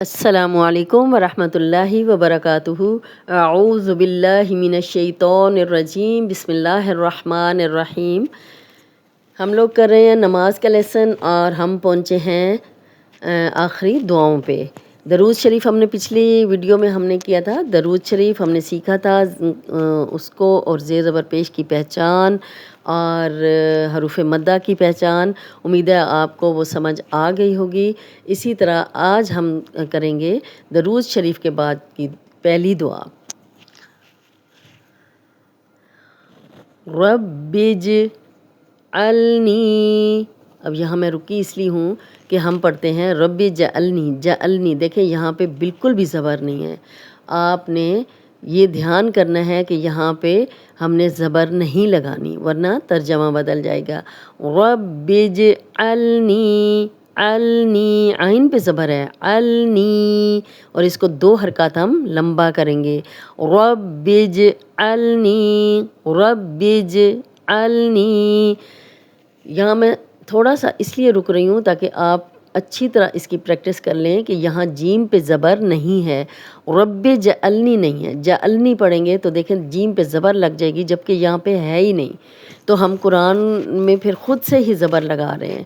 السلام علیکم ورحمۃ اللہ وبرکاتہ۔ اعوذ باللہ من الشیطان الرجیم، بسم اللہ الرحمن الرحیم۔ ہم لوگ کر رہے ہیں نماز کا لیسن اور ہم پہنچے ہیں آخری دعاؤں پہ۔ درود شریف ہم نے پچھلی ویڈیو میں ہم نے کیا تھا، درود شریف ہم نے سیکھا تھا اس کو، اور زیر زبر پیش کی پہچان اور حروف مدہ کی پہچان۔ امید ہے آپ کو وہ سمجھ آ گئی ہوگی۔ اسی طرح آج ہم کریں گے درود شریف کے بعد کی پہلی دعا، رب اجعلنی۔ اب یہاں میں رکی اس لیے ہوں کہ ہم پڑھتے ہیں رب جعلنی، جعلنی، دیکھیں یہاں پہ بالکل بھی زبر نہیں ہے۔ آپ نے یہ دھیان کرنا ہے کہ یہاں پہ ہم نے زبر نہیں لگانی ورنہ ترجمہ بدل جائے گا۔ رب اجعلنی، علنی، عین پہ زبر ہے، علنی، اور اس کو 2 حرکات ہم لمبا کریں گے۔ رب اجعلنی، رب اجعلنی۔ یہاں میں تھوڑا سا اس لیے رک رہی ہوں تاکہ آپ اچھی طرح اس کی پریکٹس کر لیں کہ یہاں جیم پہ زبر نہیں ہے، رب جعلنی نہیں ہے۔ جعلنی پڑھیں گے تو دیکھیں جیم پہ زبر لگ جائے گی، جبکہ یہاں پہ ہے ہی نہیں، تو ہم قرآن میں پھر خود سے ہی زبر لگا رہے ہیں۔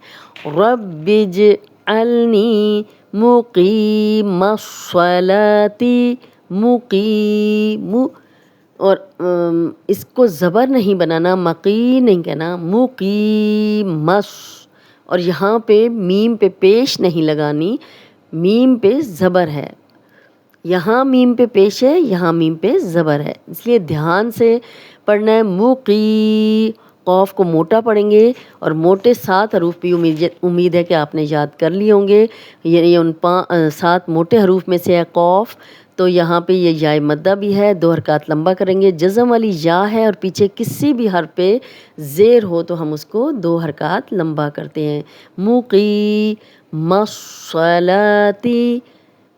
رب اجعلنی مقیم الصلاۃ، مقیم، اور اس کو زبر نہیں بنانا، مقی نہیں کہنا، مقیمس، اور یہاں پہ میم پہ پیش نہیں لگانی، میم پہ زبر ہے، یہاں میم پہ پیش ہے، یہاں میم پہ زبر ہے، اس لیے دھیان سے پڑھنا ہے۔ مقی، قوف کو موٹا پڑھیں گے، اور موٹے 7 حروف بھی امید ہے کہ آپ نے یاد کر لیے ہوں گے۔ یہ ان 7 موٹے حروف میں سے ہے قوف، تو یہاں پہ یہ یا مدہ بھی ہے، 2 حرکات لمبا کریں گے۔ جزم والی یا ہے اور پیچھے کسی بھی حرف پہ زیر ہو تو ہم اس کو 2 حرکات لمبا کرتے ہیں۔ مقیم الصلاۃ،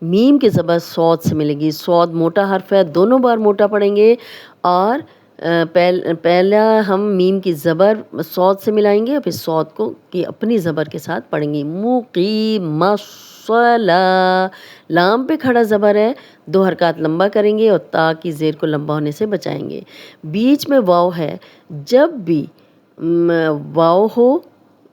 میم کی زبر صاد سے ملے گی، صاد موٹا حرف ہے، دونوں بار موٹا پڑھیں گے، اور پہلا ہم میم کی زبر صاد سے ملائیں گے اور پھر صاد کو کی اپنی زبر کے ساتھ پڑھیں گے۔ مقیم الصلاۃ، لام پہ کھڑا زبر ہے، 2 حرکات لمبا کریں گے اور تا کی زیر کو لمبا ہونے سے بچائیں گے۔ بیچ میں واو ہے، جب بھی واو ہو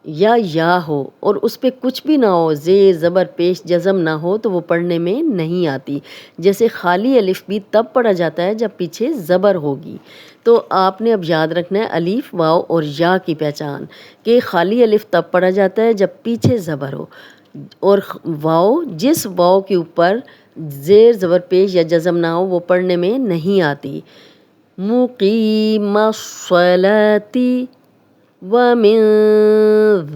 یا ہو اور اس پہ کچھ بھی نہ ہو، زیر زبر پیش جزم نہ ہو، تو وہ پڑھنے میں نہیں آتی۔ جیسے خالی الف بھی تب پڑھا جاتا ہے جب پیچھے زبر ہوگی، تو آپ نے اب یاد رکھنا ہے الف، واو اور یا کی پہچان، کہ خالی الف تب پڑھا جاتا ہے جب پیچھے زبر ہو، اور واو، جس واو کے اوپر زیر زبر پیش یا جزم نہ ہو وہ پڑھنے میں نہیں آتی۔ مقیم الصلاۃ وَمِن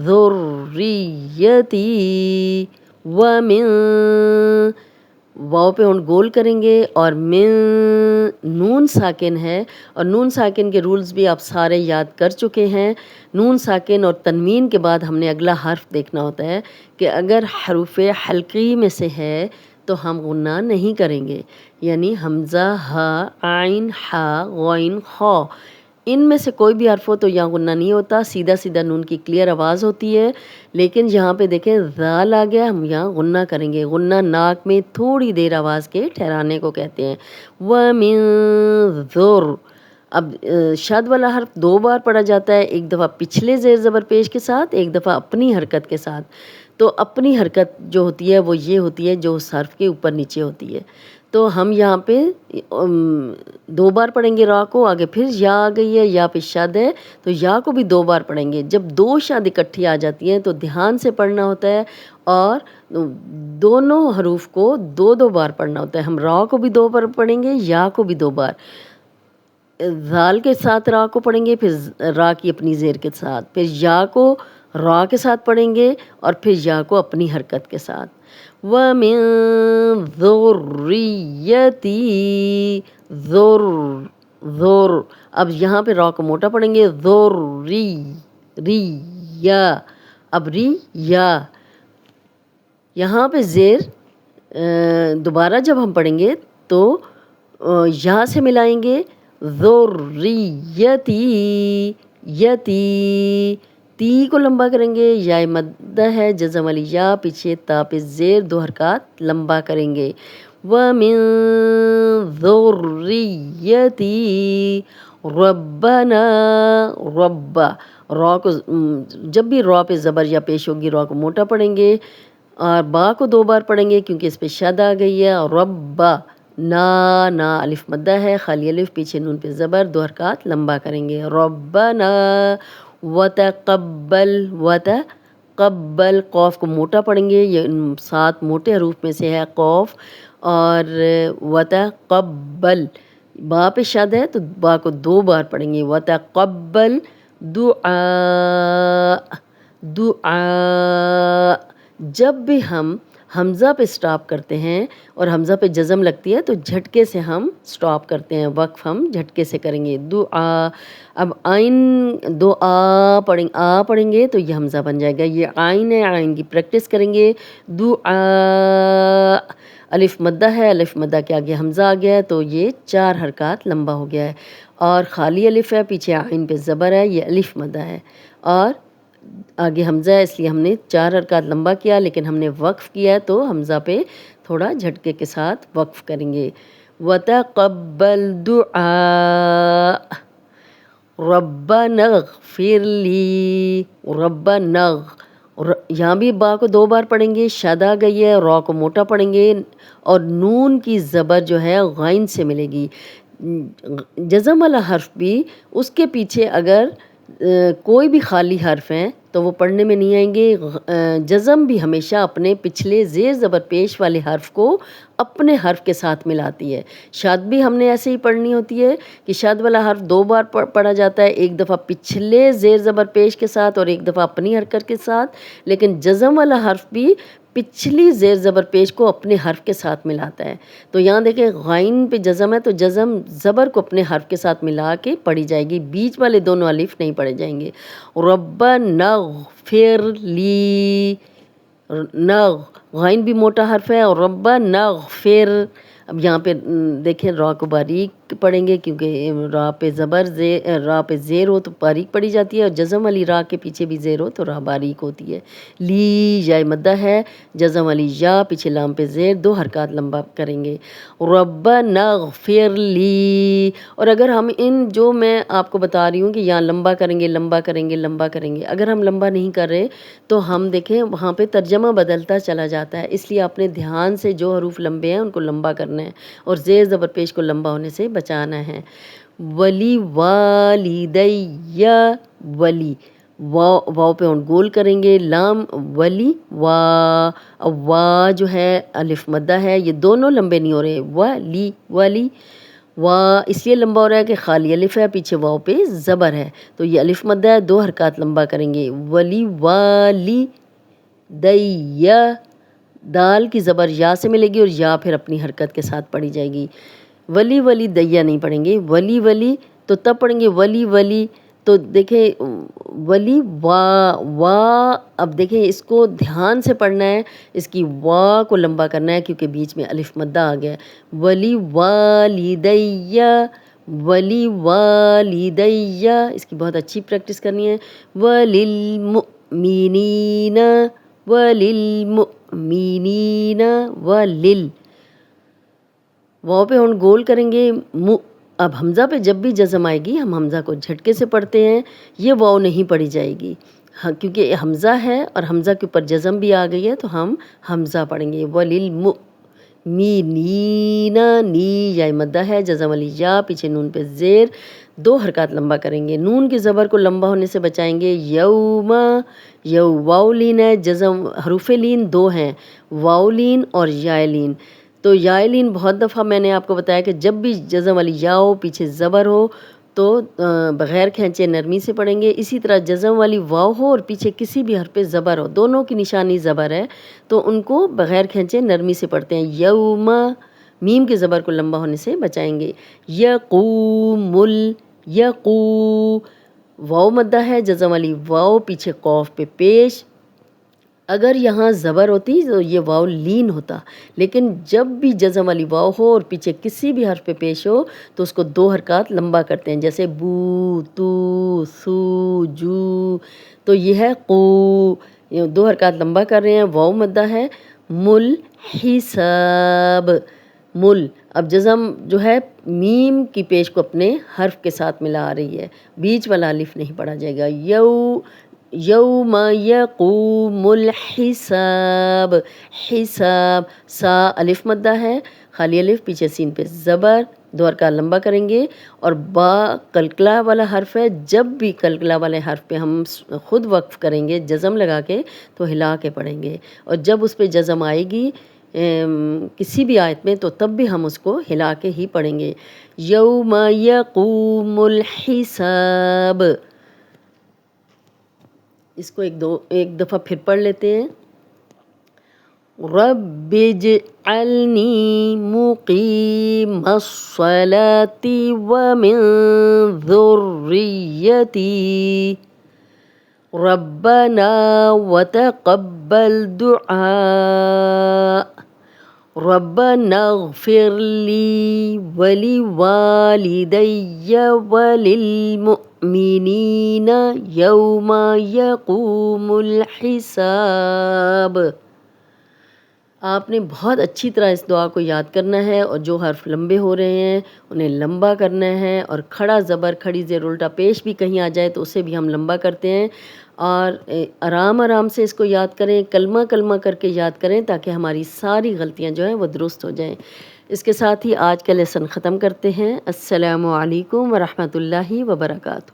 ذُرِّيَّتِي، وَمِن، واو پہ ہم گول کریں گے، اور من، نون ساکن ہے، اور نون ساکن کے رولز بھی آپ سارے یاد کر چکے ہیں۔ نون ساکن اور تنوین کے بعد ہم نے اگلا حرف دیکھنا ہوتا ہے کہ اگر حروف حلقی میں سے ہے تو ہم غنہ نہیں کریں گے، یعنی حمزہ، ہا، عین، ہا، غین، خا، ان میں سے کوئی بھی حرف ہو تو یہاں غنہ نہیں ہوتا، سیدھا سیدھا نون کی کلیئر آواز ہوتی ہے۔ لیکن یہاں پہ دیکھیں ذال آ گیا، ہم یہاں غنہ کریں گے، غنہ ناک میں تھوڑی دیر آواز کے ٹھہرانے کو کہتے ہیں۔ وَمِن ذُر، اب شد والا حرف 2 بار پڑھا جاتا ہے، ایک دفعہ پچھلے زیر زبر پیش کے ساتھ، ایک دفعہ اپنی حرکت کے ساتھ، تو اپنی حرکت جو ہوتی ہے وہ یہ ہوتی ہے جو اس حرف کے اوپر نیچے ہوتی ہے، تو ہم یہاں پہ 2 بار پڑھیں گے را کو، آگے پھر یا آ گئی ہے، یا پہ شد ہے تو یا کو بھی 2 بار پڑھیں گے۔ جب 2 شد اکٹھی آ جاتی ہیں تو دھیان سے پڑھنا ہوتا ہے، اور دونوں حروف کو 2 بار پڑھنا ہوتا ہے۔ ہم را کو بھی 2 بار پڑھیں گے، یا کو بھی 2 بار، ذال کے ساتھ را کو پڑھیں گے، پھر را کی اپنی زیر کے ساتھ، پھر یا کو را کے ساتھ پڑھیں گے، اور پھر یا کو اپنی حرکت کے ساتھ۔ وَمِن ذُرِّيَّتِي، ذُر، ذُر، اب یہاں پہ را کو موٹا پڑھیں گے، ذُرِّ، ری، یا، اب ری، یا، یہاں پہ زیر دوبارہ جب ہم پڑھیں گے تو یا سے ملائیں گے، ذُرِّيَّتِي، یتی، تی کو لمبا کریں گے، یا مدہ ہے جزم والی یا پیچھے تا پہ زیر 2 حرکات لمبا کریں گے. وَمِن ذُرِّيَّتِي رَبَّنَا رَبَّ را کو جب بھی را پہ زبر یا پیش ہوگی را کو موٹا پڑھیں گے اور با کو 2 بار پڑھیں گے کیونکہ اس پہ شد آ گئی ہے. ربا نا الف مدہ ہے، خالی الف پیچھے نون پہ زبر 2 حرکات لمبا کریں گے. ربنا وتقبل قوف کو موٹا پڑھیں گے، یہ 7 موٹے حروف میں سے ہے قوف. اور وتقبل با پہ شد ہے تو با کو 2 بار پڑھیں گے. وتقبل دعا جب بھی ہم حمزہ پہ سٹاپ کرتے ہیں اور حمزہ پہ جزم لگتی ہے تو جھٹکے سے ہم سٹاپ کرتے ہیں، وقف ہم جھٹکے سے کریں گے. دعا اب آئین پڑھیں گے تو یہ حمزہ بن جائے گا. یہ آئین ہے، آئین کی پریکٹس کریں گے. دعا الف مدہ ہے، الف مدہ کے آگے حمزہ آ گیا ہے تو یہ 4 حرکات لمبا ہو گیا ہے. اور خالی الف ہے، پیچھے آئین پہ زبر ہے، یہ الف مدہ ہے اور آگے حمزہ ہے، اس لیے ہم نے 4 حرکات لمبا کیا، لیکن ہم نے وقف کیا ہے تو حمزہ پہ تھوڑا جھٹکے کے ساتھ وقف کریں گے. وَتَقَبَّلْ دُعَاء رَبَّنَا اغْفِرْ لِي رَبَّنَا یہاں بھی با کو 2 بار پڑھیں گے، شد آ گئی ہے، را کو موٹا پڑھیں گے اور نون کی زبر جو ہے غین سے ملے گی. جزم والا حرف بھی اس کے پیچھے اگر کوئی بھی خالی حرف ہیں تو وہ پڑھنے میں نہیں آئیں گے. جزم بھی ہمیشہ اپنے پچھلے زیر زبر پیش والے حرف کو اپنے حرف کے ساتھ ملاتی ہے. شاد بھی ہم نے ایسے ہی پڑھنی ہوتی ہے کہ شاد والا حرف 2 بار پڑھا جاتا ہے، ایک دفعہ پچھلے زیر زبر پیش کے ساتھ اور ایک دفعہ اپنی حرکت کے ساتھ. لیکن جزم والا حرف بھی پچھلی زیر زبر پیش کو اپنے حرف کے ساتھ ملاتا ہے. تو یہاں دیکھیں غائن پہ جزم ہے تو جزم زبر کو اپنے حرف کے ساتھ ملا کے پڑھی جائے گی، بیچ والے دونوں الف نہیں پڑھے جائیں گے. ربنا اغفر لی غائن بھی موٹا حرف ہے اور ربنا اغفر. اب یہاں پہ دیکھیں را کو باریک پڑھیں گے کیونکہ را پہ زیر ہو تو باریک پڑھی جاتی ہے اور جزم والی را کے پیچھے بھی زیر ہو تو را باریک ہوتی ہے. لی یا مدہ ہے، جزم والی یا پیچھے لام پہ زیر 2 حرکات لمبا کریں گے. ربنا اغفر لی. اور اگر ہم جو میں آپ کو بتا رہی ہوں کہ یہاں لمبا کریں گے، اگر ہم لمبا نہیں کر رہے تو ہم دیکھیں وہاں پہ ترجمہ بدلتا چلا جاتا ہے. اس لیے آپ نے دھیان سے جو حروف لمبے ہیں ان کو لمبا کرنا ہے اور زیر زبر پیش کو لمبا ہونے سے بچانا ہے. ولی والدی ولی واو پہ ہم گول کریں گے، لام ولی وا جو ہے الف مدہ ہے، یہ دونوں لمبے نہیں ہو رہے. ولی اس لیے لمبا ہو رہا ہے کہ خالی الف ہے، پیچھے واو پہ زبر ہے تو یہ الف مدہ ہے، 2 حرکات لمبا کریں گے. ولی والی دیا دال کی زبر یا سے ملے گی اور یا پھر اپنی حرکت کے ساتھ پڑھی جائے گی. ولی دیا نہیں پڑھیں گے، ولی تو تب پڑھیں گے ولی تو دیکھیں ولی وا اب دیکھیں اس کو دھیان سے پڑھنا ہے، اس کی وا کو لمبا کرنا ہے کیونکہ بیچ میں الف مدہ آ گیا ہے. ولی والدیا اس کی بہت اچھی پریکٹس کرنی ہے. وللمؤمنین واو پہ ہم گول کریں گے. اب حمزہ پہ جب بھی جزم آئے گی ہم حمزہ کو جھٹکے سے پڑھتے ہیں، یہ واو نہیں پڑھی جائے گی کیونکہ حمزہ ہے اور حمزہ کے اوپر جزم بھی آ گئی ہے تو ہم حمزہ پڑھیں گے. وللمؤمنین نی یا مدہ ہے، جزم والی یا پیچھے نون پہ زیر 2 حرکات لمبا کریں گے. نون کے زبر کو لمبا ہونے سے بچائیں گے. واو لین ہے، جزم حروف لین 2 ہیں، واو لین اور یا لین. تو یا لین بہت دفعہ میں نے آپ کو بتایا کہ جب بھی جزم والی یا ہو پیچھے زبر ہو تو بغیر کھینچے نرمی سے پڑھیں گے. اسی طرح جزم والی واو ہو اور پیچھے کسی بھی حرف پہ زبر ہو، دونوں کی نشانی زبر ہے تو ان کو بغیر کھینچے نرمی سے پڑھتے ہیں. یوم میم کے زبر کو لمبا ہونے سے بچائیں گے. یقو واو مدہ ہے، جزم والی واو پیچھے قوف پہ پیش اگر یہاں زبر ہوتی تو یہ واو لین ہوتا، لیکن جب بھی جزم والی واو ہو اور پیچھے کسی بھی حرف پہ پیش ہو تو اس کو 2 حرکات لمبا کرتے ہیں، جیسے بو، تو، سو، جو، تو یہ ہے قو، یہ 2 حرکات لمبا کر رہے ہیں، واو مدہ ہے، مل حساب، مل۔ اب جزم جو ہے میم کی پیش کو اپنے حرف کے ساتھ ملا رہی ہے، بیچ والا الف نہیں پڑھا جائے گا۔ یوم یقوم الحساب، حساب، سا الف مدہ ہے، خالی الف، پیچھے سین پہ زبر، 2 حرکات لمبا کریں گے، اور با قلقلہ والا حرف ہے، جب بھی قلقلہ والے حرف پہ ہم خود وقف کریں گے جزم لگا کے تو ہلا کے پڑھیں گے، اور جب اس پہ جزم آئے گی کسی بھی آیت میں تو تب بھی ہم اس کو ہلا کے ہی پڑھیں گے۔ یوم یقوم الحساب، اس کو ایک دفعہ پھر پڑھ لیتے ہیں۔ رب اجعلنی مقیم الصلاۃ ومن ذریتی ربنا وتقبل دعاء ربنا اغفر لی ولوالدی وللمؤمنین یوم یقوم الحساب۔ آپ نے بہت اچھی طرح اس دعا کو یاد کرنا ہے، اور جو حرف لمبے ہو رہے ہیں انہیں لمبا کرنا ہے، اور کھڑا زبر کھڑی زیر الٹا پیش بھی کہیں آ جائے تو اسے بھی ہم لمبا کرتے ہیں، اور آرام آرام سے اس کو یاد کریں، کلمہ کلمہ کر کے یاد کریں تاکہ ہماری ساری غلطیاں جو ہیں وہ درست ہو جائیں۔ اس کے ساتھ ہی آج کا لیسن ختم کرتے ہیں۔ السلام علیکم ورحمۃ اللہ وبرکاتہ۔